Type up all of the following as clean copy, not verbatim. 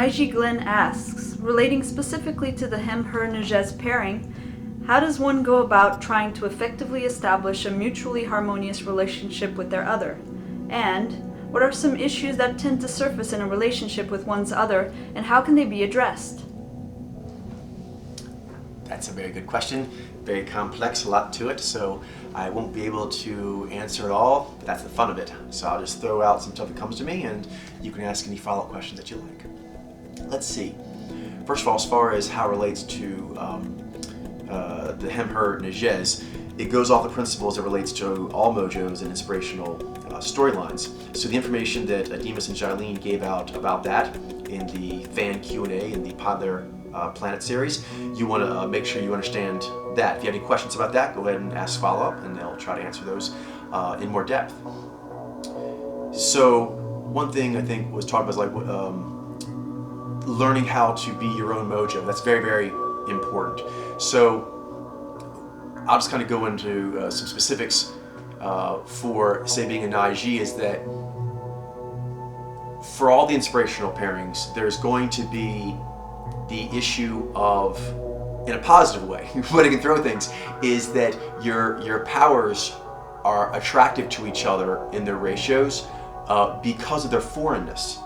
Nyy'xai Glenn asks, relating specifically to the him-her-Nyy'xai pairing, how does one go about trying to effectively establish a mutually harmonious relationship with their other? And what are some issues that tend to surface in a relationship with one's other, and how can they be addressed? That's a very good question. Very complex, a lot to it, so I won't be able to answer it all, but that's the fun of it. So I'll just throw out some stuff that comes to me, and you can ask any follow-up questions that you like. Let's see. First of all, as far as how it relates to the him-her-Nyy'xai, it goes off the principles that relates to all mojos and inspirational storylines. So the information that Demas and Jailene gave out about that in the fan Q&A in the Podler Planet series, you want to make sure you understand that. If you have any questions about that, go ahead and ask follow-up, and they'll try to answer those in more depth. So one thing I think was talked about is like learning how to be your own mojo. That's very, very important. So I'll just kind of go into some specifics for, say, being a Nyy'xai, is that for all the inspirational pairings, there's going to be the issue of, in a positive way, when I can throw things, is that your powers are attractive to each other in their ratios because of their foreignness.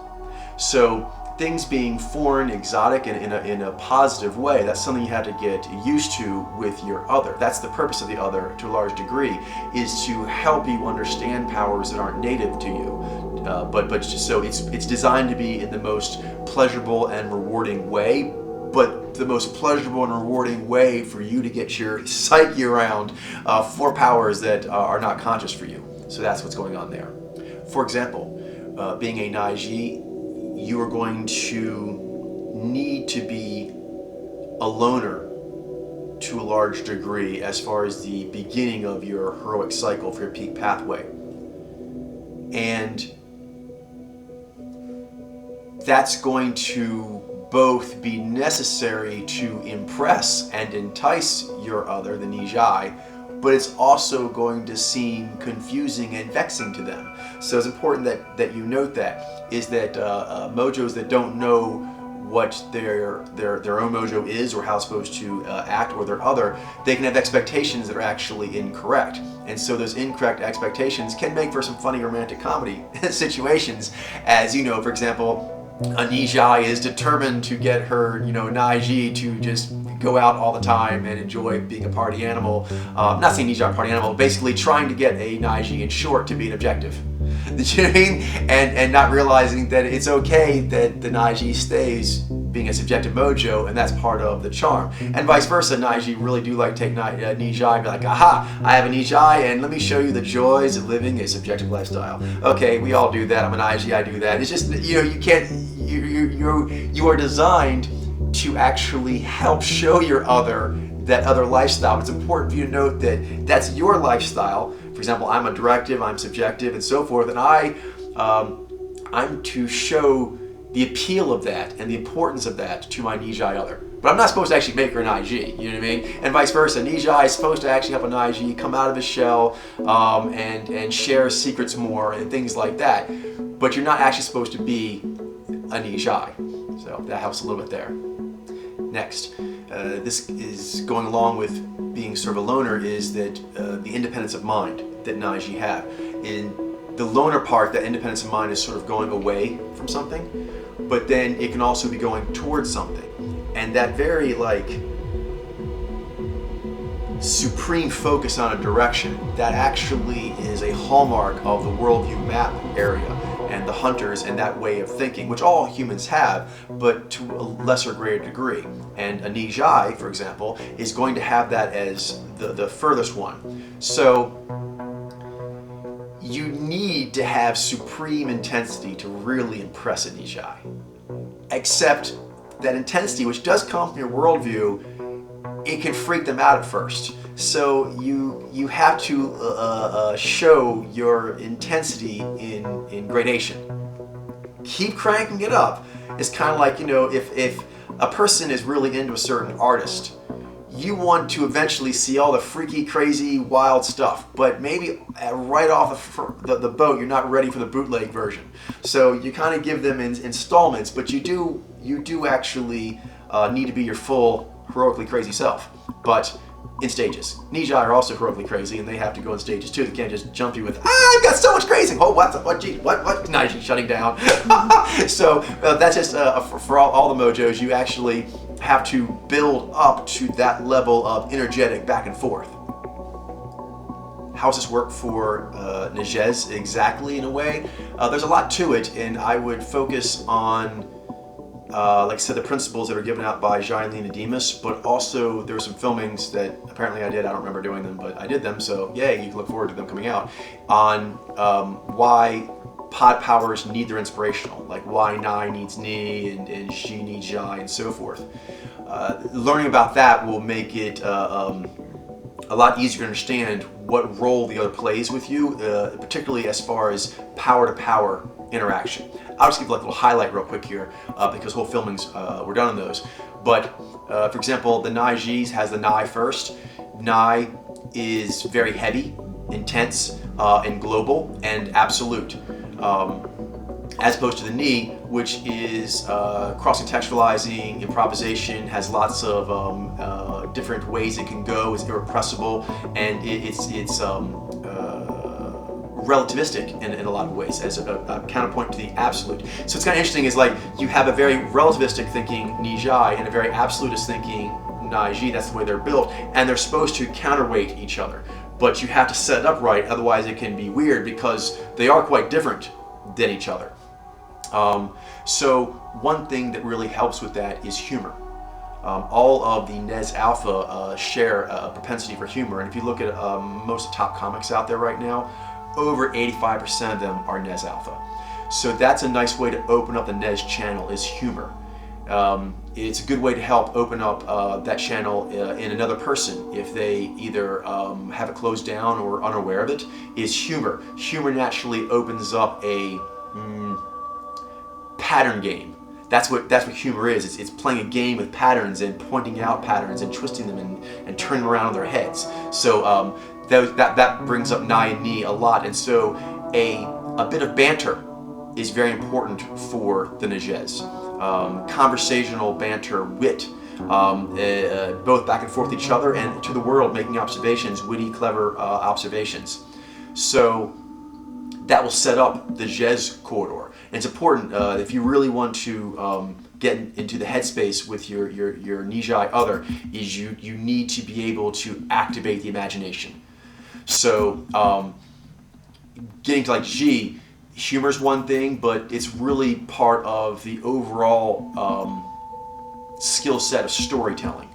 So things being foreign, exotic, and in a positive way, that's something you have to get used to with your other. That's the purpose of the other, to a large degree, is to help you understand powers that aren't native to you. But so it's designed to be in the most pleasurable and rewarding way, but the most pleasurable and rewarding way for you to get your psyche around for powers that are not conscious for you. So that's what's going on there. For example, being a Nyy'xai, you are going to need to be a loner to a large degree as far as the beginning of your heroic cycle for your peak pathway. And that's going to both be necessary to impress and entice your other, the Nyy'xai, but it's also going to seem confusing and vexing to them. So it's important that you note that, is that mojos that don't know what their own mojo is or how it's supposed to act, or their other, they can have expectations that are actually incorrect. And so those incorrect expectations can make for some funny romantic comedy situations, as you know, for example, a Nyy'xai is determined to get her, Nyy'xai to just go out all the time and enjoy being a party animal. Not saying Nyy'xai party animal, basically trying to get a Nyy'xai in short to be an objective. You know what I mean? And not realizing that it's okay that the Nyy'xai stays being a subjective mojo, and that's part of the charm. And vice versa, Nyy'xai really do like to take Nyy'xai and be like, aha, I have a Nyy'xai, and let me show you the joys of living a subjective lifestyle. Okay, we all do that. I'm a Nyy'xai, I do that. It's just, you can't, you are designed to actually help show your other that other lifestyle. It's important for you to note that that's your lifestyle. For example, I'm a directive, I'm subjective, and so forth, and I'm to show the appeal of that and the importance of that to my Nyy'xai other. But I'm not supposed to actually make her a Nyy'xai, you know what I mean? And vice versa, Nyy'xai is supposed to actually help a Nyy'xai come out of his shell and share secrets more and things like that. But you're not actually supposed to be a Nyy'xai. So that helps a little bit there. Next, this is going along with being sort of a loner, is that the independence of mind that Nyy'xai have. In the loner part, that independence of mind is sort of going away from something, but then it can also be going towards something. And that very supreme focus on a direction, that actually is a hallmark of the worldview map area and the hunters and that way of thinking, which all humans have, but to a lesser greater degree. And a Nyy'xai, for example, is going to have that as the furthest one. So you need to have supreme intensity to really impress a Nyy'xai. Except that intensity, which does come from your worldview, it can freak them out at first. So you have to show your intensity in gradation. Keep cranking it up. It's kind of like, if a person is really into a certain artist, you want to eventually see all the freaky, crazy, wild stuff, but maybe right off the boat, you're not ready for the bootleg version. So you kind of give them installments, but you do you do actually need to be your full heroically crazy self, but in stages. Nyy'xai are also heroically crazy, and they have to go in stages too. They can't just jump you with, I've got so much crazy. Oh, what, geez, what, Nyy'xai shutting down. So that's just for all the mojos, you actually have to build up to that level of energetic back and forth. How does this work for Nyy'xai exactly in a way? There's a lot to it, and I would focus on like I said, the principles that are given out by Nyy'xai and Demas, but also there were some filmings that apparently I did. I don't remember doing them, but I did them, so yay, you can look forward to them coming out, on why pod powers need their inspirational, like why Nai needs Ni and Xi needs Zhai and so forth. Learning about that will make it a lot easier to understand what role the other plays with you, particularly as far as power-to-power interaction. I'll just give like a little highlight real quick here because whole filmings were done on those. But for example, the Nyy'xai has the Nai first. Nai is very heavy, intense, and global and absolute. As opposed to the Ni, which is cross-contextualizing, improvisation, has lots of different ways it can go, is irrepressible, and it's relativistic in a lot of ways as a counterpoint to the absolute. So it's kind of interesting is like you have a very relativistic thinking Nyy'xai and a very absolutist thinking Nyy'xai, that's the way they're built, and they're supposed to counterweight each other. But you have to set it up right, otherwise it can be weird because they are quite different than each other. So one thing that really helps with that is humor. All of the Nez Alpha share a propensity for humor, and if you look at most of the top comics out there right now, over 85% of them are Nez Alpha. So that's a nice way to open up the Nez channel, is humor. It's a good way to help open up that channel in another person if they either have it closed down or unaware of it, is humor. Humor naturally opens up a pattern game. That's what humor is. It's playing a game with patterns and pointing out patterns and twisting them and turning them around in their heads. So that brings up Nai and Ni a lot, and so a bit of banter is very important for the Nyy'xai. Conversational banter, wit, both back and forth each other and to the world, making observations, witty, clever observations. So that will set up the Zhez corridor. And it's important if you really want to get into the headspace with your Nyy'xai other, is you need to be able to activate the imagination. So getting to like Xi, humor's one thing, but it's really part of the overall skill set of storytelling.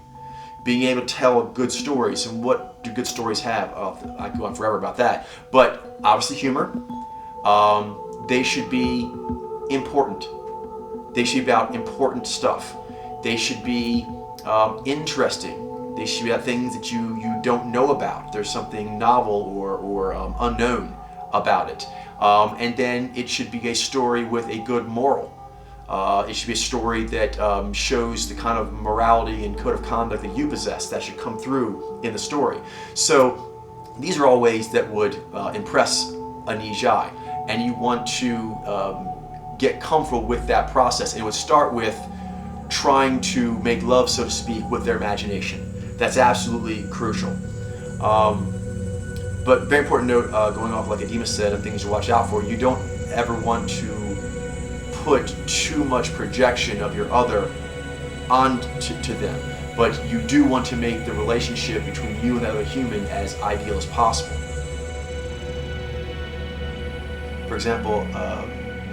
Being able to tell good stories, and what do good stories have? I could go on forever about that. But obviously humor. They should be important. They should be about important stuff. They should be interesting. They should be about things that you don't know about. There's something novel or unknown about it. And then it should be a story with a good moral. It should be a story that shows the kind of morality and code of conduct that you possess that should come through in the story. So these are all ways that would impress a Nyy'xai, and you want to get comfortable with that process. And it would start with trying to make love, so to speak, with their imagination. That's absolutely crucial. But very important note, going off like Adema said, and things to watch out for, you don't ever want to put too much projection of your other onto them. But you do want to make the relationship between you and the other human as ideal as possible. For example,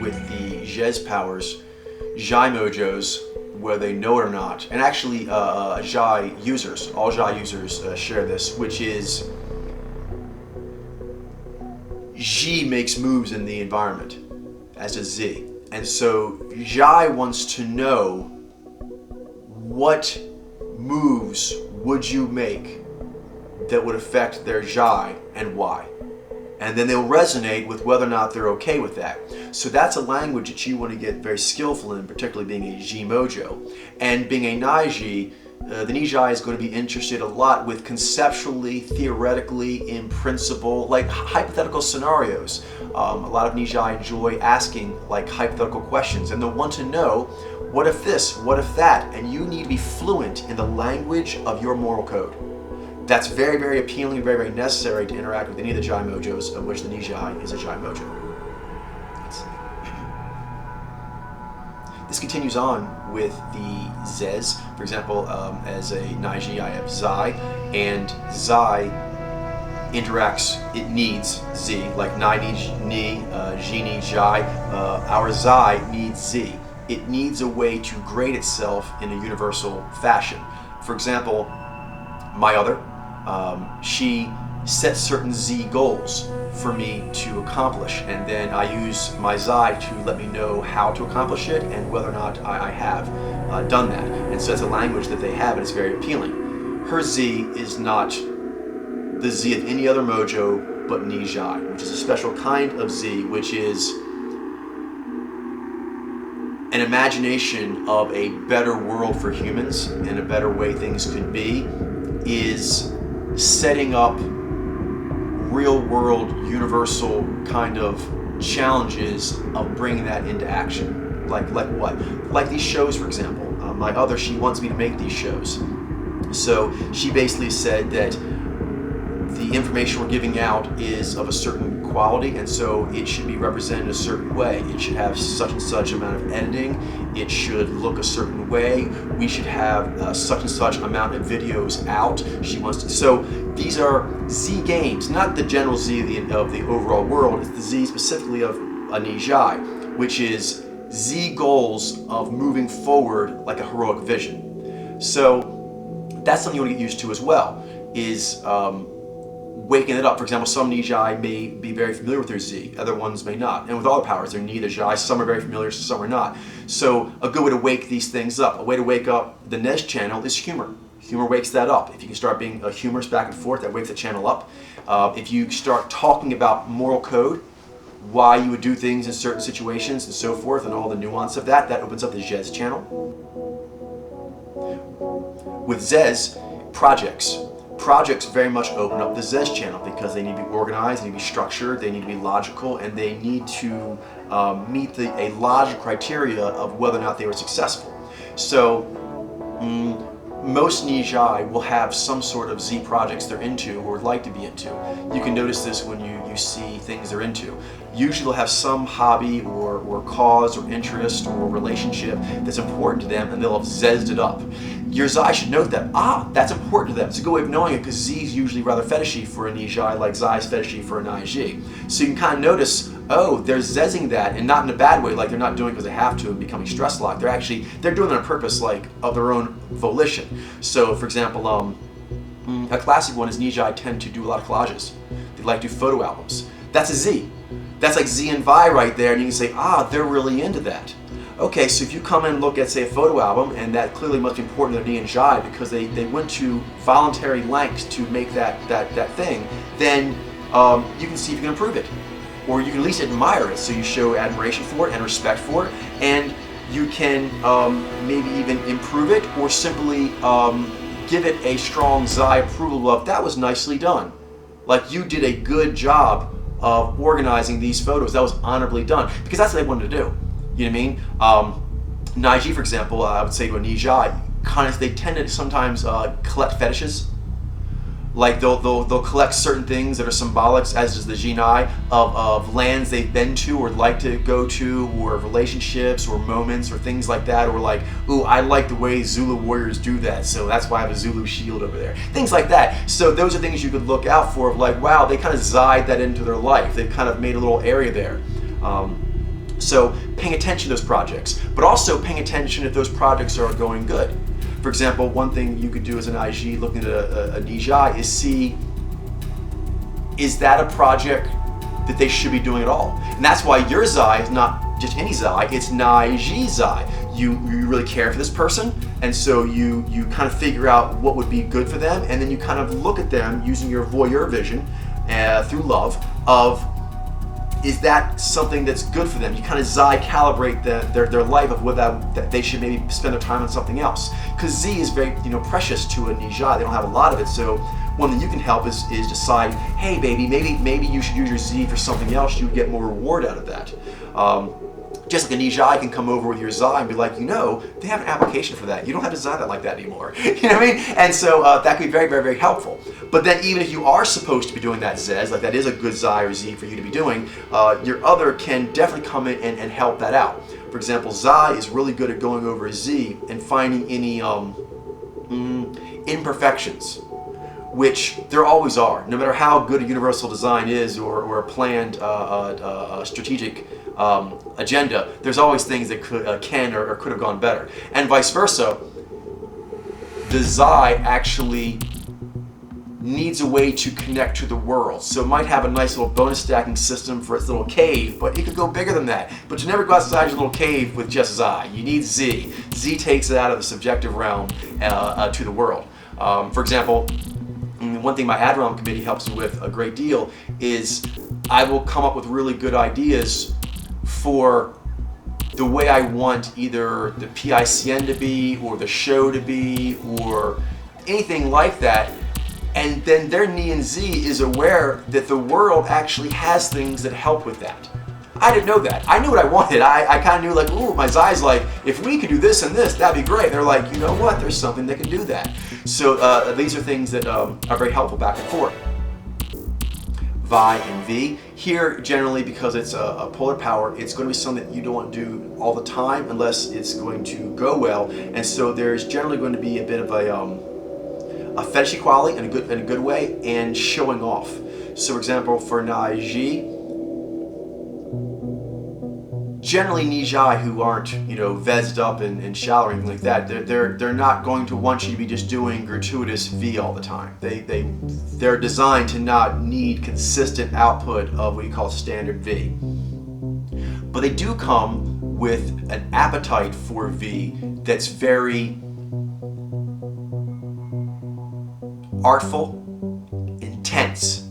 with the Zhez powers, Zhai mojos, whether they know it or not, and actually Zhai users, all Zhai users share this, which is Xi makes moves in the environment, as does Z. And so Zhai wants to know what moves would you make that would affect their Zhai and why. And then they'll resonate with whether or not they're okay with that. So that's a language that you want to get very skillful in, particularly being a Xi mojo. And being a Nyy'xai, the Nyy'xai is going to be interested a lot with conceptually, theoretically, in principle, like hypothetical scenarios. A lot of Nyy'xai enjoy asking like hypothetical questions, and they'll want to know What if this? What if that? And you need to be fluent in the language of your moral code. That's very, very appealing and very, very necessary to interact with any of the Jai Mojos, of which the Nyy'xai is a Jai Mojo. This continues on with the Zes. For example, as a Nyy'xai, I have Zai, and Zai interacts, it needs Z, like Nai needs Ni, Ji needs Jai. Our Zai needs Z. It needs a way to grade itself in a universal fashion. For example, my other, she sets certain Z goals for me to accomplish, and then I use my Zai to let me know how to accomplish it and whether or not I have done that. And so it's a language that they have, and it's very appealing. Her Z is not the Z of any other mojo but Nyy'xai, which is a special kind of Z, which is an imagination of a better world for humans and a better way things could be, is setting up real world, universal kind of challenges of bringing that into action. Like what? Like these shows, for example. My other, she wants me to make these shows. So she basically said that the information we're giving out is of a certain quality, and so it should be represented a certain way. It should have such and such amount of editing. It should look a certain way. We should have such and such amount of videos out. She wants to. So these are Z games, not the general Z of the overall world. It's the Z specifically of a Nyy'xai, which is Z goals of moving forward like a heroic vision. So that's something you want to get used to as well, is waking it up. For example, some Nyy'xai may be very familiar with their Z, other ones may not. And with all the powers, they're neither Jai, some are very familiar, some are not. So a good way to wake these things up, a way to wake up the Nez channel is humor. Humor wakes that up. If you can start being humorous back and forth, that wakes the channel up. If you start talking about moral code, why you would do things in certain situations and so forth, and all the nuance of that, that opens up the Zez channel. With Zez, projects very much open up the Zez channel because they need to be organized, they need to be structured, they need to be logical, and they need to meet a logical criteria of whether or not they were successful. So most Nyy'xai will have some sort of Z projects they're into or would like to be into. You can notice this when you see things they're into. Usually they'll have some hobby or cause or interest or relationship that's important to them, and they'll have Zezzed it up. Your Zai should note that, that's important to them. It's a good way of knowing it, because Z is usually rather fetishy for a Nyy'xai, like Zai is fetishy for a Nyy'xai. So you can kind of notice, they're zezzing that, and not in a bad way, like they're not doing it because they have to and becoming stress locked. They're doing it on purpose, like of their own volition. So for example, a classic one is Nyy'xai tend to do a lot of collages. They like to do photo albums. That's a Z. That's like Z and Vi right there, and you can say, they're really into that. Okay, so if you come in and look at, say, a photo album, and that clearly must be important to Nyy'xai because they went to voluntary lengths to make that thing, then you can see if you can improve it. Or you can at least admire it, so you show admiration for it and respect for it, and you can maybe even improve it, or simply give it a strong Zai approval of, that was nicely done. Like, you did a good job of organizing these photos. That was honorably done, because that's what they wanted to do. You know what I mean? Nyy'xai, for example, I would say to a Nyy'xai, they tend to sometimes collect fetishes. Like they'll collect certain things that are symbolic, as does the Jinai, of lands they've been to or like to go to, or relationships or moments or things like that, or like, ooh, I like the way Zulu warriors do that, so that's why I have a Zulu shield over there. Things like that. So those are things you could look out for, of like, wow, they kind of Zai'd that into their life. They've kind of made a little area there. So paying attention to those projects, but also paying attention if those projects are going good. For example, one thing you could do as an IG looking at a Nyy'xai is see, is that a project that they should be doing at all? And that's why your Zai is not just any Zai, it's Nyy'xai Zai. You really care for this person, and so you kind of figure out what would be good for them, and then you kind of look at them using your voyeur vision through love of, is that something that's good for them? You kind of Zai calibrate their life of whether that they should maybe spend their time on something else. Because Z is very precious to a Nyy'xai. They don't have a lot of it. So one thing you can help is decide, hey baby, maybe you should use your Z for something else. You get more reward out of that. Just like a Nyy'xai can come over with your Zai and be like, they have an application for that. You don't have to design that like that anymore. You know what I mean? And so that could be very, very, very helpful. But then even if you are supposed to be doing that Zez, like that is a good Zai or Z for you to be doing, your other can definitely come in and help that out. For example, Zai is really good at going over a Z and finding any imperfections, which there always are. No matter how good a universal design is or a planned strategic agenda, there's always things that can or could have gone better. And vice versa, the Zai actually needs a way to connect to the world. So it might have a nice little bonus stacking system for its little cave, but it could go bigger than that. But you never go outside your little cave with just Zai. You need Z. Z takes it out of the subjective realm to the world. For example, one thing my AdROM committee helps me with a great deal is I will come up with really good ideas for the way I want either the PICN to be or the show to be or anything like that. And then their Ni and Z is aware that the world actually has things that help with that. I didn't know that. I knew what I wanted. I kind of knew, like, ooh, my Zai's like, if we could do this and this, that'd be great. They're like, you know what? There's something that can do that. So these are things that are very helpful back and forth. Vi and V. Here, generally, because it's a polar power, it's going to be something that you don't want to do all the time unless it's going to go well. And so there's generally going to be a bit of a fetishy quality in a good way and showing off. So, for example, for Nyy'xai, generally Nyy'xai who aren't, vezzed up and shallow or anything like that, they're not going to want you to be just doing gratuitous V all the time. They're designed to not need consistent output of what you call standard V. But they do come with an appetite for V that's very artful, intense,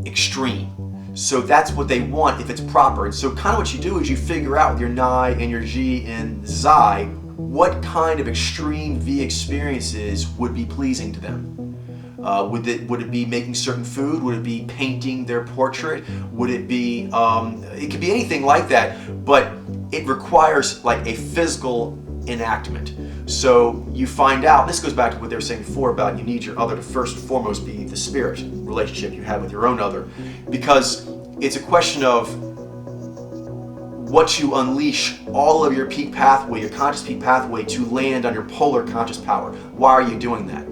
extreme. So that's what they want if it's proper. And so kind of what you do is you figure out with your Nai and your G and Zai what kind of extreme V experiences would be pleasing to them. Would it be making certain food? Would it be painting their portrait? Would it be, it could be anything like that, but it requires like a physical enactment. So you find out, this goes back to what they were saying before about you need your other to first and foremost be the spirit relationship you have with your own other, because it's a question of what you unleash all of your peak pathway, your conscious peak pathway to land on your polar conscious power. Why are you doing that?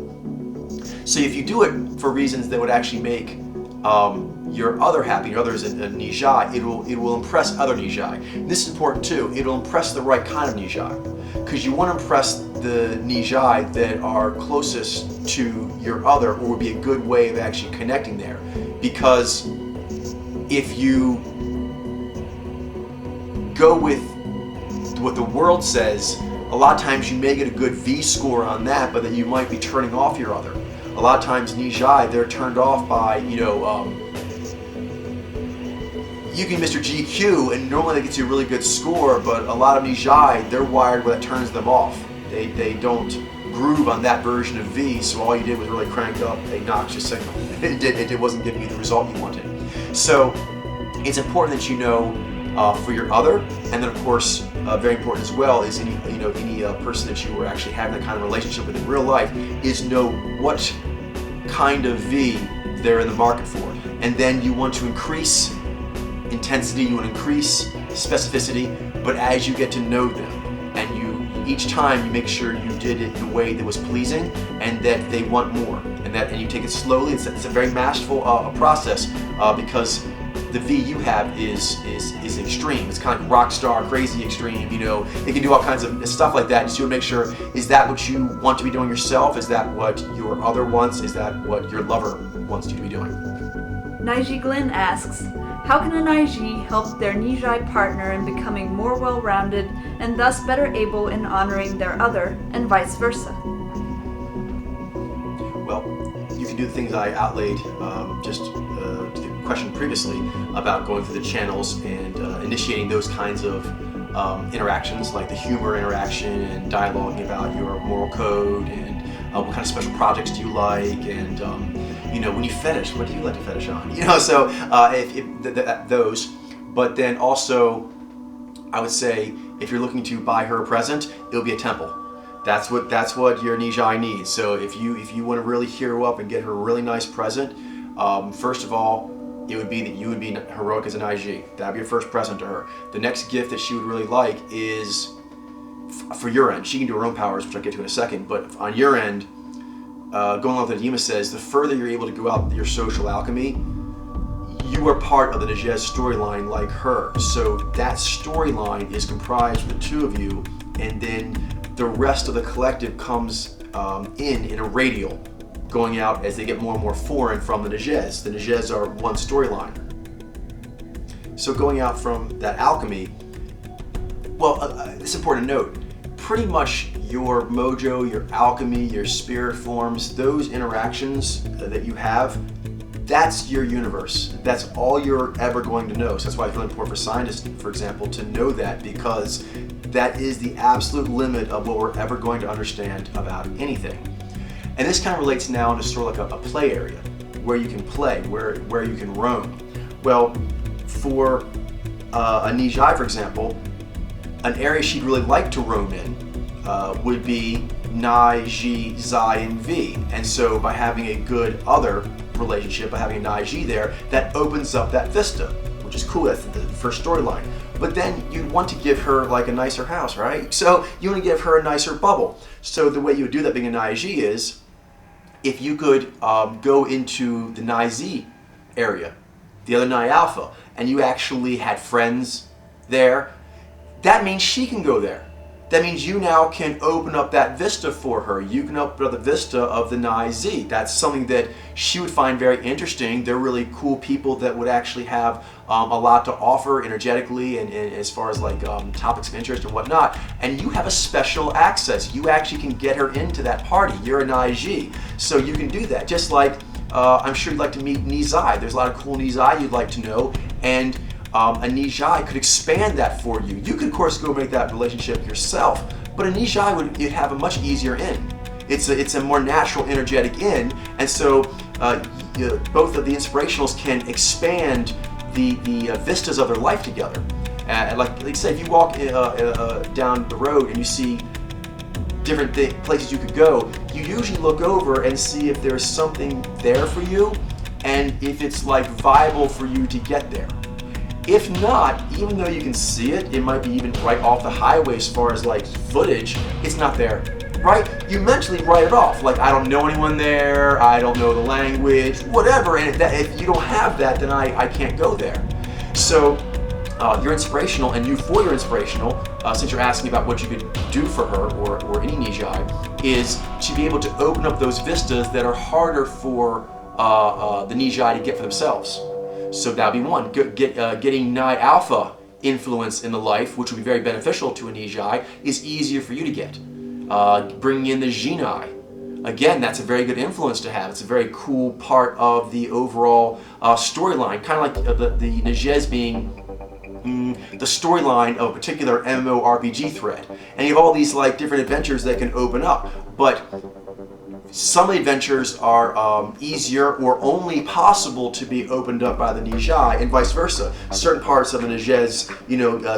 So if you do it for reasons that would actually make your other happy, your other is a Nyy'xai, it will impress other Nyy'xai. This is important too. It'll impress the right kind of Nyy'xai, because you want to impress the Nyy'xai that are closest to your other, or would be a good way of actually connecting there. Because if you go with what the world says, a lot of times you may get a good V score on that, but then you might be turning off your other. A lot of times Nyy'xai, they're turned off by, you can Mr. GQ, and normally that gets you a really good score, but a lot of Nyy'xai, they're wired where that turns them off. They don't groove on that version of V, so all you did was really crank up a noxious signal. It wasn't giving you the result you wanted. So it's important that you know for your other, and then of course, very important as well is any person that you were actually having that kind of relationship with in real life is know what kind of V they're in the market for. And then you want to increase intensity, you want to increase specificity, but as you get to know them, and each time you make sure you did it in a way that was pleasing and that they want more, and you take it slowly. It's a very masterful process because the V you have is extreme. It's kind of rock star, crazy extreme. They can do all kinds of stuff like that. Just to make sure, is that what you want to be doing yourself? Is that what your other wants? Is that what your lover wants you to be doing? Nyy'xai Glenn asks, how can a Nyy'xai help their Nyy'xai partner in becoming more well-rounded and thus better able in honoring their other, and vice versa? Well, you can do the things I outlaid just to the question previously about going through the channels and initiating those kinds of interactions, like the humor interaction and dialoguing about your moral code and what kind of special projects do you like, and when you fetish, what do you like to fetish on? So those, but then also I would say if you're looking to buy her a present, it'll be a temple. That's what your Nyy'xai needs. So if you want to really hero up and get her a really nice present, first of all, it would be that you would be heroic as an Nyy'xai. That'd be your first present to her. The next gift that she would really like is for your end. She can do her own powers, which I'll get to in a second. But on your end, going along with what Yima says, the further you're able to go out with your social alchemy, you are part of the Nyy'xai storyline like her. So that storyline is comprised of the two of you, and then the rest of the collective comes in a radial, going out as they get more and more foreign from the Nyy'xai. The Nyy'xai are one storyline. So going out from that alchemy, well, it's important to note, pretty much your mojo, your alchemy, your spirit forms, those interactions that you have, that's your universe. That's all you're ever going to know. So that's why it's really important for scientists, for example, to know that, because that is the absolute limit of what we're ever going to understand about anything. And this kind of relates now to sort of like a play area, where you can play, where you can roam. Well, for a Nyy'xai, for example, an area she'd really like to roam in would be Nyy'xai, Zai, and V. And so by having a good other relationship, by having a Nyy'xai there, that opens up that vista, which is cool. That's the first storyline. But then you'd want to give her like a nicer house, right? So you want to give her a nicer bubble. So the way you would do that being a Nyy'xai is, if you could go into the Nyy'xai area, the other Nyy'ai Alpha, and you actually had friends there, that means she can go there. That means you now can open up that vista for her. You can open up the vista of the Nyy'xai. That's something that she would find very interesting. They're really cool people that would actually have a lot to offer energetically and as far as like topics of interest and whatnot. And you have a special access. You actually can get her into that party. You're a Nyy'xai. So you can do that. Just like I'm sure you'd like to meet Nyy'xai. There's a lot of cool Nyy'xai you'd like to know. And a Nyy'xai could expand that for you. You could, of course, go make that relationship yourself, but a Nyy'xai would have a much easier in. It's a more natural, energetic in, and so both of the inspirationals can expand the vistas of their life together. Like say, if you walk down the road and you see different places you could go, you usually look over and see if there's something there for you, and if it's like viable for you to get there. If not, even though you can see it, it might be even right off the highway as far as like footage, it's not there, right? You mentally write it off, like I don't know anyone there, I don't know the language, whatever, and if you don't have that, then I can't go there. So you're inspirational, and you for your inspirational, since you're asking about what you could do for her or any Nyy'xai, is to be able to open up those vistas that are harder for the Nyy'xai to get for themselves. So that would be one. Getting Nyy'ai Alpha influence in the life, which would be very beneficial to a Nyy'xai, is easier for you to get. Bringing in the Jinai, again, that's a very good influence to have. It's a very cool part of the overall storyline, kind of like the Nyy'xai being the storyline of a particular MMORPG thread. And you have all these like different adventures that can open up, but some adventures are easier or only possible to be opened up by the Nyy'xai, and vice versa. Certain parts of the Nyy'xai's,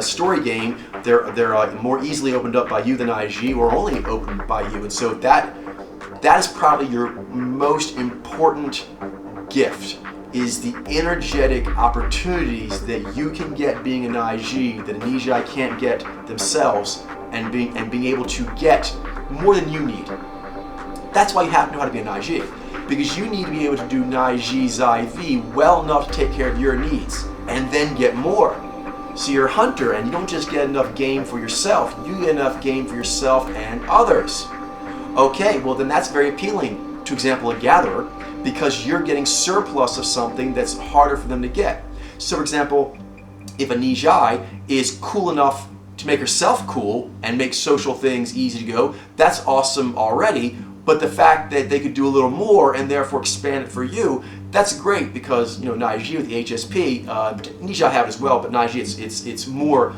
story game, they're more easily opened up by you than Nyy'xai, or only opened by you. And so that is probably your most important gift, is the energetic opportunities that you can get being a Nyy'xai that a Nyy'xai can't get themselves, and being able to get more than you need. That's why you have to know how to be a Nyy'xai, because you need to be able to do Nyy'xai Zai V well enough to take care of your needs, and then get more. So you're a hunter, and you don't just get enough game for yourself, you get enough game for yourself and others. Okay, well then that's very appealing to, example, a gatherer, because you're getting surplus of something that's harder for them to get. So for example, if a Nyy'xai is cool enough to make herself cool and make social things easy to go, that's awesome already. But the fact that they could do a little more and therefore expand it for you, that's great, because Nyy'xai with the HSP, Nyy'xai have it as well, but Nyy'xai it's more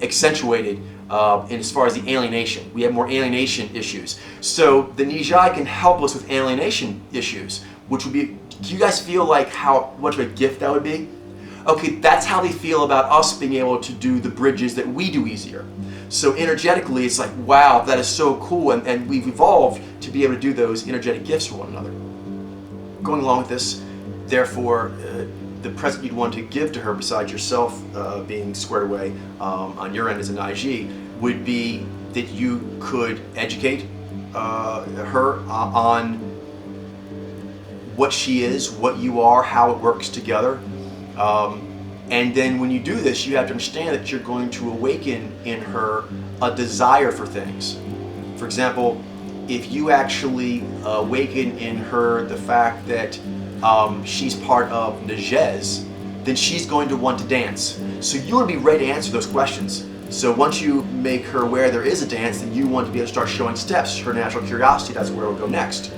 accentuated in as far as the alienation. We have more alienation issues. So the Nyy'xai can help us with alienation issues, which would be, do you guys feel like how much of a gift that would be? okay, that's how they feel about us being able to do the bridges that we do easier. So energetically, it's like, wow, that is so cool, and we've evolved to be able to do those energetic gifts for one another. Going along with this, therefore, the present you'd want to give to her, besides yourself being squared away on your end as a Nyy'xai, would be that you could educate her on what she is, what you are, how it works together. And then when you do this, you have to understand that you're going to awaken in her a desire for things. For example, if you actually awaken in her the fact that she's part of Nyy'xai, then she's going to want to dance. So you want to be ready to answer those questions. So once you make her aware there is a dance, then you want to be able to start showing steps. Her natural curiosity, that's where it'll go next.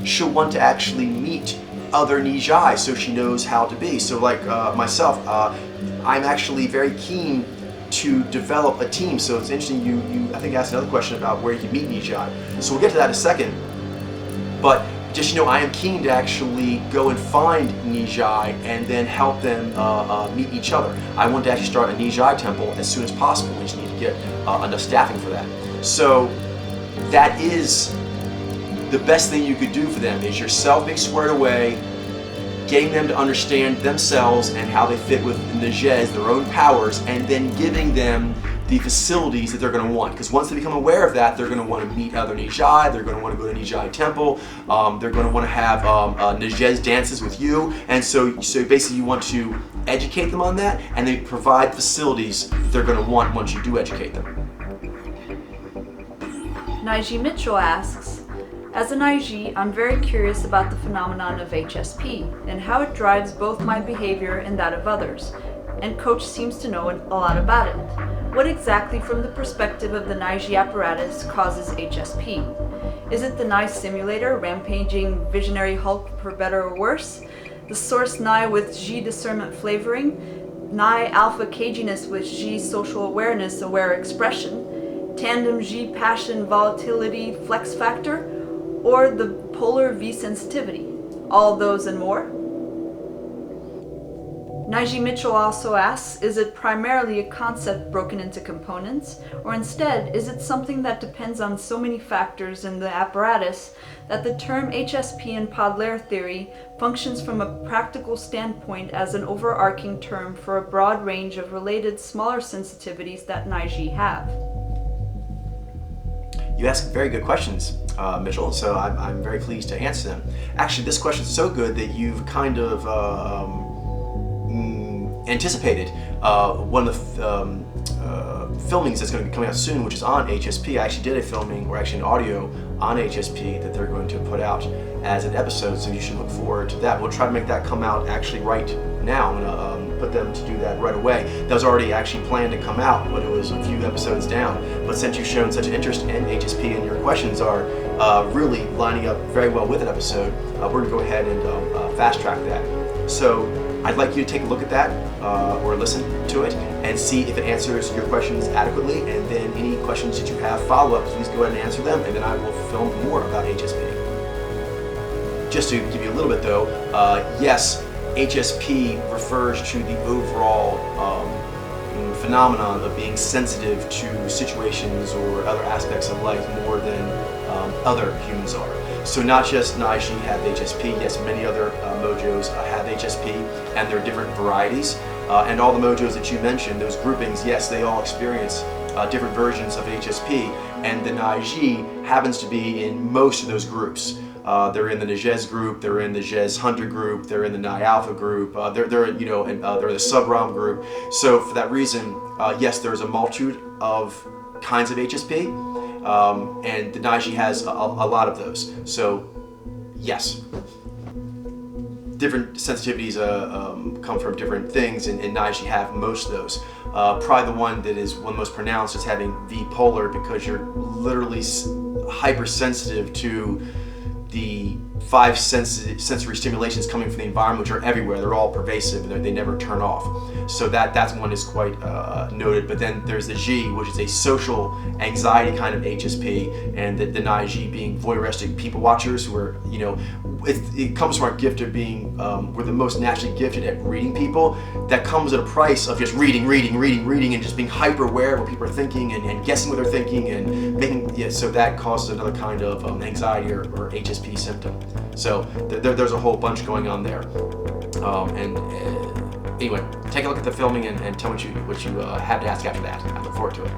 She'll want to actually meet other Nyy'xai so she knows how to be. So like myself, I'm actually very keen to develop a team. So it's interesting, you I think asked another question about where you can meet Nyy'xai. So we'll get to that in a second. But just, I am keen to actually go and find Nyy'xai and then help them meet each other. I want to actually start a Nyy'xai temple as soon as possible. We just need to get enough staffing for that. So that is the best thing you could do for them, is yourself being squared away, getting them to understand themselves and how they fit with Nyy'xai, their own powers, and then giving them the facilities that they're going to want. Because once they become aware of that, they're going to want to meet other Nyy'xai, they're going to want to go to Nyy'xai temple, they're going to want to have Nyy'xai dances with you, and so basically you want to educate them on that, and they provide facilities that they're going to want once you do educate them. Nyy'xai Mitchell asks, as a Nyy'xai, I'm very curious about the phenomenon of HSP and how it drives both my behavior and that of others, and Coach seems to know a lot about it. What exactly, from the perspective of the Nyy'xai apparatus, causes HSP? Is it the Nny'xai simulator, rampaging visionary Hulk for better or worse? The source Nny'xai with Xi discernment flavoring? Nny'xai alpha caginess with Xi social awareness aware expression? Tandem Xi passion volatility flex factor? Or the polar V sensitivity? All those and more? Nyy'xai Mitchell also asks, is it primarily a concept broken into components, or instead is it something that depends on so many factors in the apparatus that the term HSP in Podler theory functions from a practical standpoint as an overarching term for a broad range of related smaller sensitivities that Nyy'xai have? You ask very good questions, Mitchell, so I'm very pleased to answer them. Actually, this question is so good that you've kind of anticipated one of the filmings that's going to be coming out soon, which is on HSP. I actually did a filming, or actually an audio on HSP that they're going to put out as an episode, so you should look forward to that. We'll try to make that come out actually right now. I'm going to put them to do that right away. That was already actually planned to come out, but it was a few episodes down. But since you've shown such interest in HSP and your questions are really lining up very well with an episode, we're going to go ahead and fast track that. So I'd like you to take a look at that or listen to it and see if it answers your questions adequately, and then any questions that you have follow-up, please go ahead and answer them, and then I will film more about HSP. Just to give you a little bit though, yes, HSP refers to the overall phenomenon of being sensitive to situations or other aspects of life more than other humans are. So not just Nyy'xai have HSP, yes, many other mojos have HSP, and there are different varieties. And all the mojos that you mentioned, those groupings, yes, they all experience different versions of HSP, and the Nyy'xai happens to be in most of those groups. They're in the Nyy'xai group, they're in the Nyy'xai Hunter group, they're in the Nny'xai Alpha group, they're in the Sub-Ram group. So for that reason, yes, there's a multitude of kinds of HSP, and the Nyy'xai has a lot of those. So yes, different sensitivities come from different things, and Nyy'xai have most of those. Probably the one that is one of the most pronounced is having V polar, because you're literally hypersensitive to the five sensory stimulations coming from the environment, which are everywhere. They're all pervasive, and they never turn off. So that's one is quite noted. But then there's the G, which is a social anxiety kind of HSP, and the Nyy'xai being voyeuristic people watchers, who are, it comes from our gift of being, we're the most naturally gifted at reading people. That comes at a price of just reading, and just being hyper aware of what people are thinking and guessing what they're thinking and making, so that causes another kind of anxiety or HSP symptom. So there's a whole bunch going on there. Anyway, take a look at the filming and tell me what you have to ask after that. I look forward to it.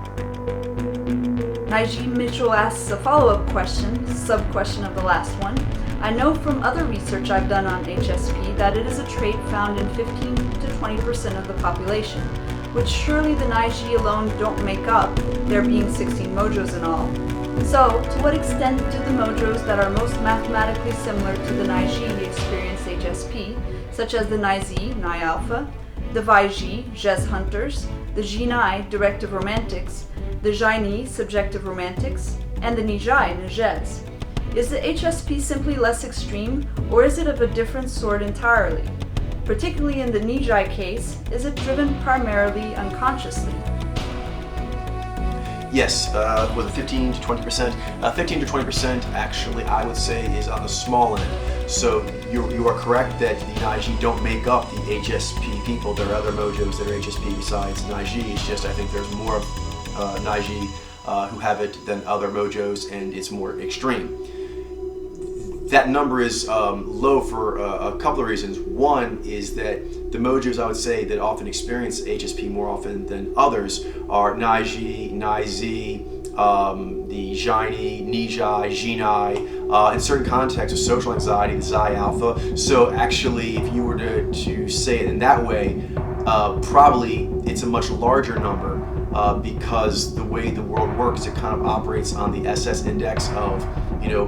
Nyy'xai Mitchell asks a follow-up question, sub-question of the last one. I know from other research I've done on HSP that it is a trait found in 15 to 20% of the population, which surely the Nyy'xai alone don't make up, there being 16 mojos in all. So, to what extent do the mojos that are most mathematically similar to the Nyy'xai experience HSP, such as the Nyy'xai, Nny Alpha, the Vaiji, Jez Hunters, the Jinai, Directive Romantics, the Jaini, Subjective Romantics, and the Nyy'xai, Nyy'xai? Is the HSP simply less extreme, or is it of a different sort entirely? Particularly in the Nyy'xai case, is it driven primarily unconsciously? Yes, was it 15 to 20%? 15 to 20% actually, I would say, is on the small end. So you are correct that the Nyy'xai don't make up the HSP people. There are other mojos that are HSP besides Nyy'xai. It's just I think there's more Nyy'xai who have it than other mojos, and it's more extreme. That number is low for a couple of reasons. One is that the mojos, I would say, that often experience HSP more often than others are Nyy'xai, the Jaini, Nyy'xai, Jinai, in certain contexts of social anxiety, the Xi Alpha. So actually, if you were to say it in that way, probably it's a much larger number because the way the world works, it kind of operates on the SS index of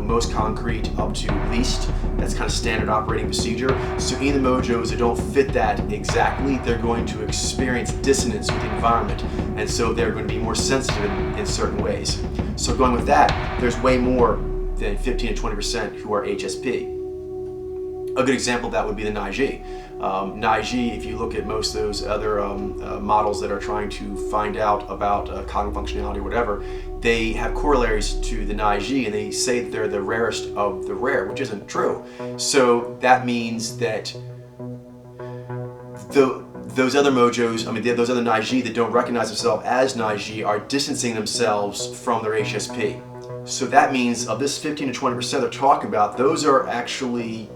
most concrete up to least. That's kind of standard operating procedure. So any of the mojos that don't fit that exactly, they're going to experience dissonance with the environment, and so they're going to be more sensitive in certain ways. So going with that, there's way more than 15 to 20% who are HSP. A good example of that would be the Nyy'xai. Nyy'xai, if you look at most of those other models that are trying to find out about cognitive functionality or whatever, they have corollaries to the Nyy'xai, and they say that they're the rarest of the rare, which isn't true. So that means that those other mojos, those other Nyy'xai that don't recognize themselves as Nyy'xai are distancing themselves from their HSP. So that means of this 15 to 20% they're talking about, those are actually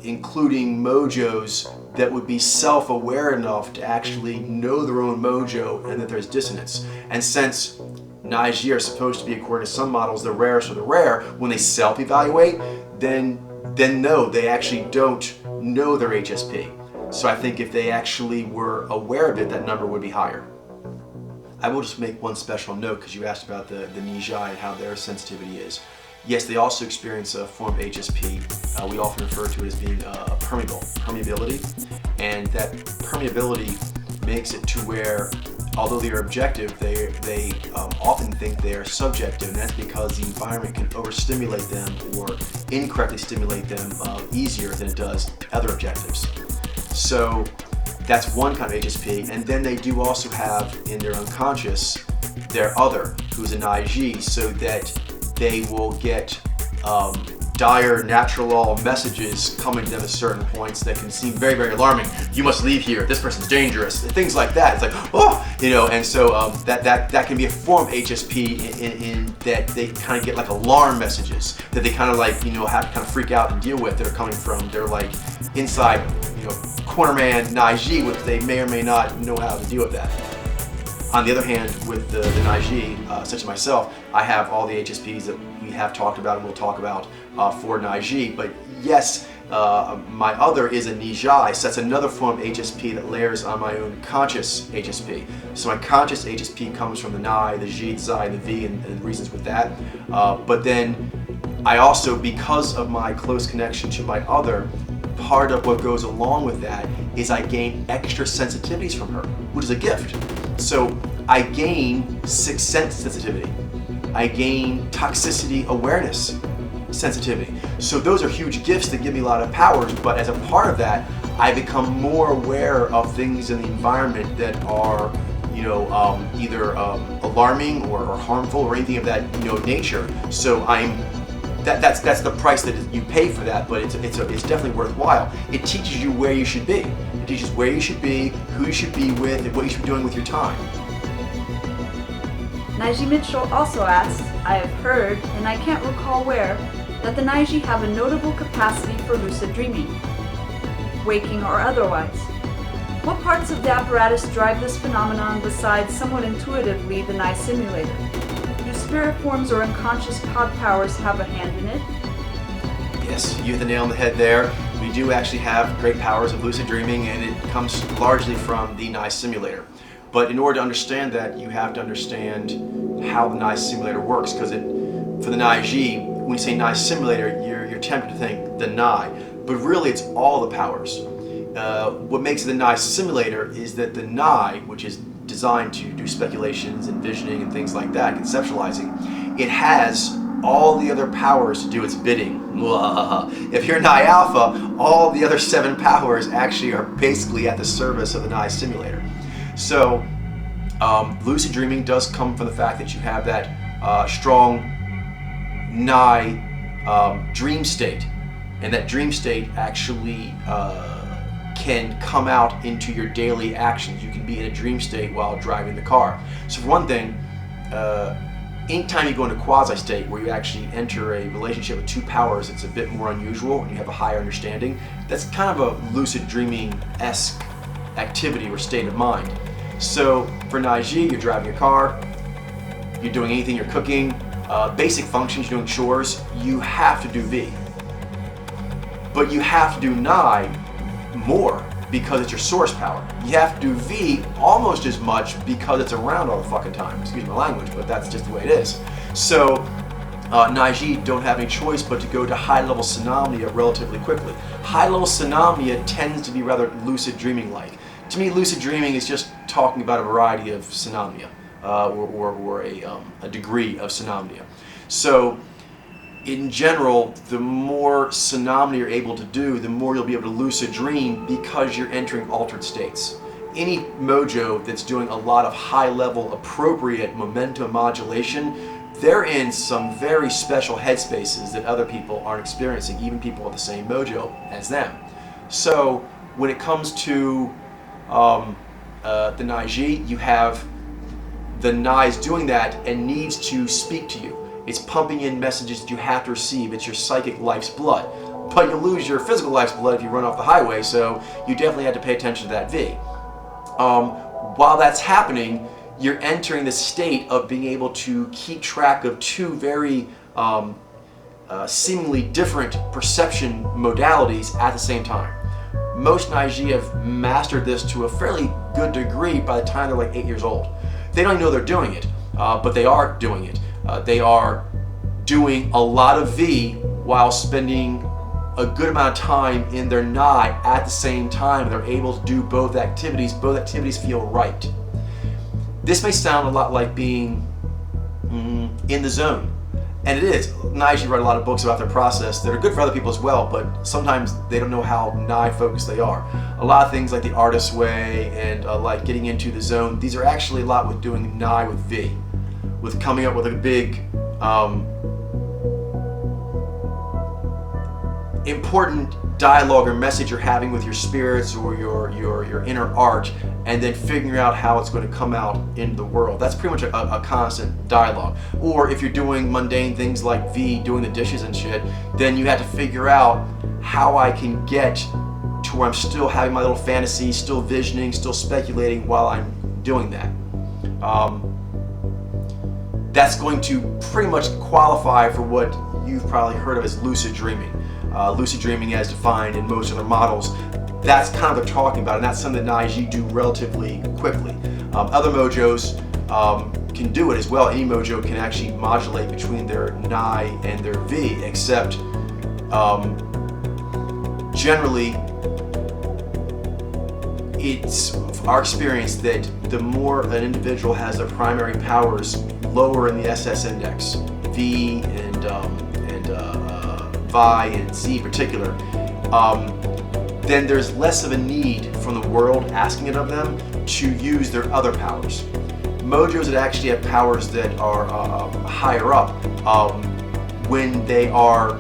including mojos that would be self-aware enough to actually know their own mojo and that there's dissonance. And since Nyy'xai are supposed to be, according to some models, the rarest of the rare, when they self-evaluate, then no, they actually don't know their HSP. So I think if they actually were aware of it, that number would be higher. I will just make one special note because you asked about the Nyy'xai and how their sensitivity is. Yes, they also experience a form of HSP. We often refer to it as being permeability, and that permeability makes it to where, although they are objective, they often think they are subjective, and that's because the environment can overstimulate them or incorrectly stimulate them easier than it does other objectives. So that's one kind of HSP, and then they do also have in their unconscious their other, who's a Nyy'xai, so that they will get dire natural law messages coming to them at certain points that can seem very, very alarming. You must leave here. This person's dangerous. Things like that. It's like, oh, and so that can be a form of HSP in that they kind of get like alarm messages that they kind of like, have to kind of freak out and deal with that are coming from their like inside, corner man Nyy'xai, which they may or may not know how to deal with that. On the other hand, with the Nyy'xai, such as myself, I have all the HSPs that we have talked about and we'll talk about for Nyy'xai. But yes, my other is a Nyy'xai, so that's another form of HSP that layers on my own conscious HSP. So my conscious HSP comes from the Nny, the Xi, the Xi, and the V, and reasons with that. But then I also, because of my close connection to my other, part of what goes along with that is I gain extra sensitivities from her, which is a gift. So I gain sixth sense sensitivity. I gain toxicity awareness. sensitivity. So those are huge gifts that give me a lot of powers, but as a part of that, I become more aware of things in the environment that are, either alarming or harmful or anything of that, nature. So that's the price that you pay for that, but it's definitely worthwhile. It teaches you where you should be. It teaches where you should be, who you should be with, and what you should be doing with your time. Nyy'xai Mitchell also asks, I have heard, and I can't recall where, that the Nyy'xai have a notable capacity for lucid dreaming, waking or otherwise. What parts of the apparatus drive this phenomenon besides somewhat intuitively the Nyy'xai simulator? Do spirit forms or unconscious pod powers have a hand in it? Yes, you hit the nail on the head there. We do actually have great powers of lucid dreaming, and it comes largely from the Nyy'xai simulator. But in order to understand that, you have to understand how the Nyy'xai simulator works, because for the Nyy'xai, when you say Nyy'xai simulator, you're tempted to think the Nyy'xai, but really it's all the powers. What makes it the Nyy'xai simulator is that the Nyy'xai, which is designed to do speculations and visioning and things like that, conceptualizing, it has all the other powers to do its bidding. If you're Nyy'xai Alpha, all the other 7 powers actually are basically at the service of the Nyy'xai simulator. So lucid dreaming does come from the fact that you have that strong Nyy'xai dream state, and that dream state actually can come out into your daily actions. You can be in a dream state while driving the car. So for one thing, anytime you go into quasi state where you actually enter a relationship with 2 powers, it's a bit more unusual and you have a higher understanding. That's kind of a lucid dreaming-esque activity or state of mind. So for Nyy'xai, you're driving your car, you're doing anything, you're cooking, basic functions, you're doing chores, you have to do V. But you have to do Nyy'xai more because it's your source power. You have to do V almost as much because it's around all the fucking time. Excuse my language, but that's just the way it is. So Nyy'xai don't have any choice but to go to high-level synamnia relatively quickly. High-level synamnia tends to be rather lucid dreaming-like. To me, lucid dreaming is just talking about a variety of synamnia, or a degree of synamnia. So in general, the more synamnia you're able to do, the more you'll be able to lucid dream because you're entering altered states. Any mojo that's doing a lot of high-level appropriate momentum modulation, they're in some very special headspaces that other people aren't experiencing, even people with the same mojo as them. So when it comes to the Nyy'xai, you have the Nyy'xai doing that and needs to speak to you. It's pumping in messages that you have to receive. It's your psychic life's blood. But you lose your physical life's blood if you run off the highway, so you definitely have to pay attention to that V. While that's happening, you're entering the state of being able to keep track of 2 very seemingly different perception modalities at the same time. Most Nyy'xai have mastered this to a fairly good degree by the time they're like 8 years old. They don't even know they're doing it, but they are doing it. They are doing a lot of V while spending a good amount of time in their Nyy'xai at the same time. They're able to do both activities. Both activities feel right. This may sound a lot like being in the zone. And it is. Nyy'xai write a lot of books about their process that are good for other people as well, but sometimes they don't know how Nyy'xai focused they are. A lot of things like the artist's way and like getting into the zone, these are actually a lot with doing Nyy'xai with V, with coming up with a big important dialogue or message you're having with your spirits or your inner art, and then figuring out how it's going to come out into the world. That's pretty much a constant dialogue. Or if you're doing mundane things like V, doing the dishes and shit, then you have to figure out how I can get to where I'm still having my little fantasies, still visioning, still speculating while I'm doing that. That's going to pretty much qualify for what you've probably heard of as lucid dreaming. Lucid dreaming as defined in most other models. That's kind of what they're talking about, and that's something that Nyy'xai do relatively quickly. Other mojos can do it as well. Any mojo can actually modulate between their Nyy'xai and their V, except generally it's our experience that the more an individual has their primary powers lower in the SS index, V and Vi and Z in particular, then there's less of a need from the world asking it of them to use their other powers. Mojos that actually have powers that are higher up, when they are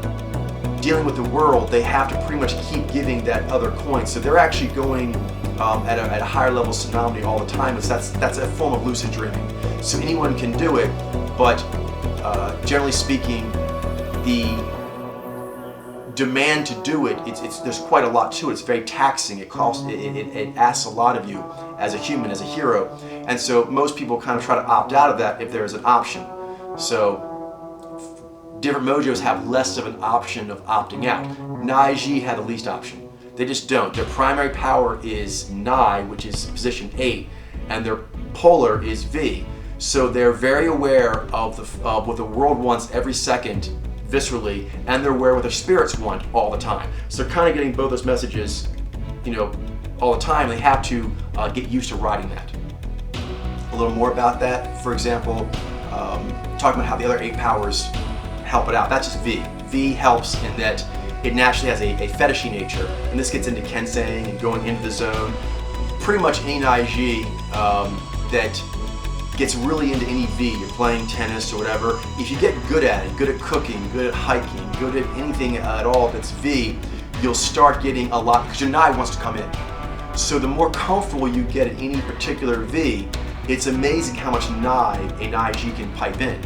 dealing with the world, they have to pretty much keep giving that other coin. So they're actually going at a higher level synonymy all the time. That's a form of lucid dreaming. So anyone can do it, but generally speaking, the demand to do it, there's quite a lot to it. It's very taxing. It asks a lot of you as a human, as a hero. And so most people kind of try to opt out of that if there's an option. So different mojos have less of an option of opting out. Nyy'xai have the least option. They just don't. Their primary power is Nyi, which is position 8, and their polar is V. So they're very aware of what the world wants every second, viscerally, and they're aware what their spirits want all the time. So they're kind of getting both those messages, all the time. They have to get used to riding that. A little more about that, for example, talking about how the other 8 powers help it out. That's just V. V helps in that it naturally has a fetishy nature, and this gets into kensei and going into the zone. Pretty much any Nyy'xai that gets really into any V, you're playing tennis or whatever, if you get good at it, good at cooking, good at hiking, good at anything at all that's V, you'll start getting a lot, because your Nyi wants to come in. So the more comfortable you get at any particular V, it's amazing how much Nyi a Nyy'xai can pipe in.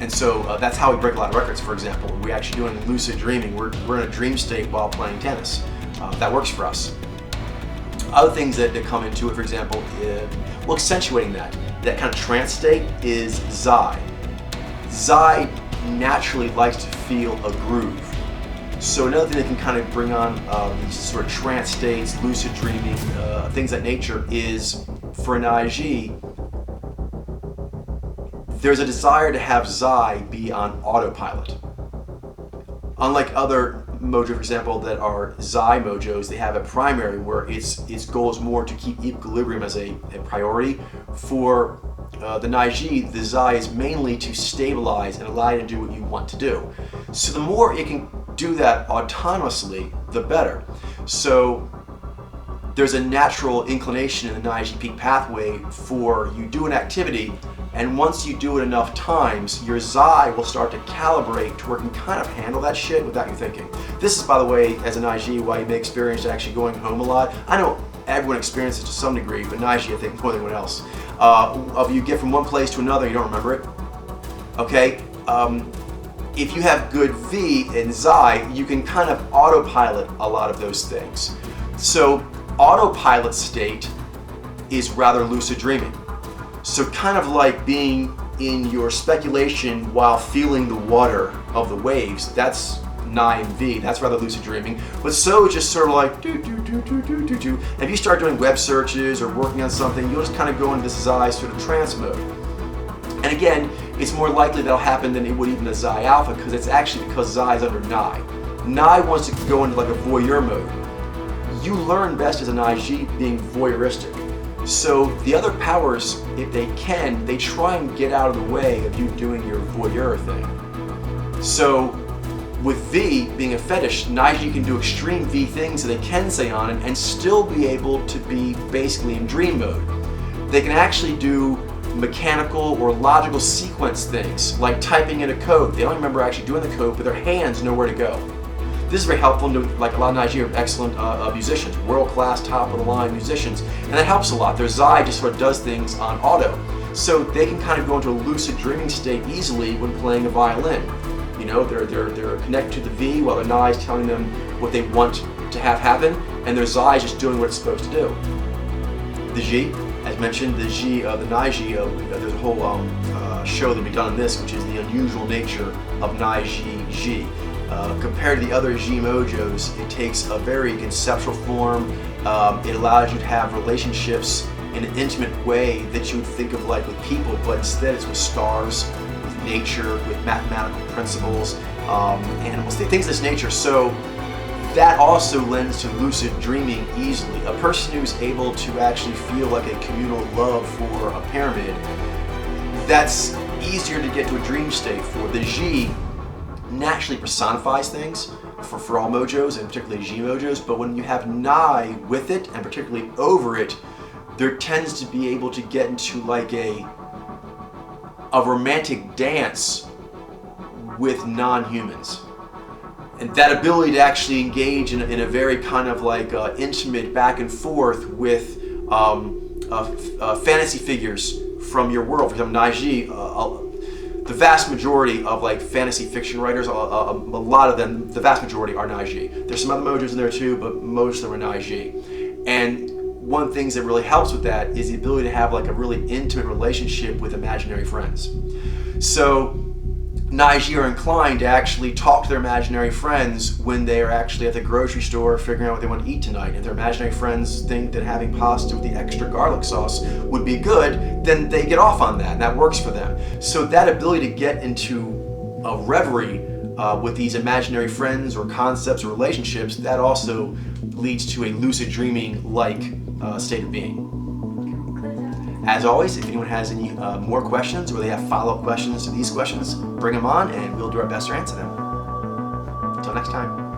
And so that's how we break a lot of records. For example, we're actually doing lucid dreaming. We're in a dream state while playing tennis. That works for us. Other things that come into it, for example, accentuating that kind of trance state is Nyy'xai. Nyy'xai naturally likes to feel a groove. So another thing that can kind of bring on these sort of trance states, lucid dreaming, things of that nature is, for an Nyy'xai, there's a desire to have Nyy'xai be on autopilot. Unlike other mojo, for example, that are Nyy'xai mojos, they have a primary where its goal is more to keep equilibrium as a priority. For the Nyy'xai, the Nyy'xai is mainly to stabilize and allow you to do what you want to do. So the more it can do that autonomously, the better. So there's a natural inclination in the Nyy'xai peak pathway for you do an activity, and once you do it enough times, your Nyy'xai will start to calibrate to where it can kind of handle that shit without you thinking. This is, by the way, as a Nyy'xai, why you may experience actually going home a lot. I know everyone experiences it to some degree, but Nyy'xai, I think, more than anyone else. Of you get from one place to another, you don't remember it. Okay? If you have good V and Nyy'xai, you can kind of autopilot a lot of those things. So autopilot state is rather lucid dreaming. So kind of like being in your speculation while feeling the water of the waves, that's Nyi and V, that's rather lucid dreaming. But so it's just sort of like do. And if you start doing web searches or working on something, you'll just kind of go into this Nyy'xai sort of trance mode. And again, it's more likely that'll happen than it would even a Nyy'xai alpha, because it's actually because Nyy'xai is under Nyi. Nyi wants to go into like a voyeur mode. You learn best as a Nyy'xai being voyeuristic. So the other powers, if they can, they try and get out of the way of you doing your voyeur thing. So with V being a fetish, Nyy'xai can do extreme V things that they can say on it and still be able to be basically in dream mode. They can actually do mechanical or logical sequence things, like typing in a code. They don't remember actually doing the code, but their hands know where to go. This is very helpful to, like, a lot of Nyy'xai are excellent musicians, world-class, top-of-the-line musicians, and that helps a lot. Their Nyy'xai just sort of does things on auto. So they can kind of go into a lucid dreaming state easily when playing a violin. You know, they're connected to the V while their Nyi is telling them what they want to have happen, and their Nyi is just doing what it's supposed to do. The G, as mentioned, the Nyy'xai, there's a whole show that will be done on this, which is the unusual nature of Nyy'xai. Compared to the other G mojos, it takes a very conceptual form. It allows you to have relationships in an intimate way that you would think of like with people, but instead it's with stars, with nature, with mathematical principles, animals, things of this nature. So that also lends to lucid dreaming easily. A person who's able to actually feel like a communal love for a pyramid, that's easier to get to a dream state for. The G naturally personifies things for all mojos, and particularly G mojos, but when you have Nyi with it, and particularly over it, there tends to be able to get into like a romantic dance with non-humans. And that ability to actually engage in a very kind of like intimate back and forth with fantasy figures from your world. For example, Nyy'xai, the vast majority of like fantasy fiction writers, a lot of them, the vast majority are Nyy'xai. There's some other mojos in there too, but most of them are Nyy'xai. And one of the things that really helps with that is the ability to have like a really intimate relationship with imaginary friends. So Nyy'xai are inclined to actually talk to their imaginary friends when they are actually at the grocery store figuring out what they want to eat tonight. If their imaginary friends think that having pasta with the extra garlic sauce would be good, then they get off on that, and that works for them. So that ability to get into a reverie with these imaginary friends or concepts or relationships, that also leads to a lucid dreaming-like state of being. As always, if anyone has any more questions or they have follow-up questions to these questions, bring them on and we'll do our best to answer them. Until next time.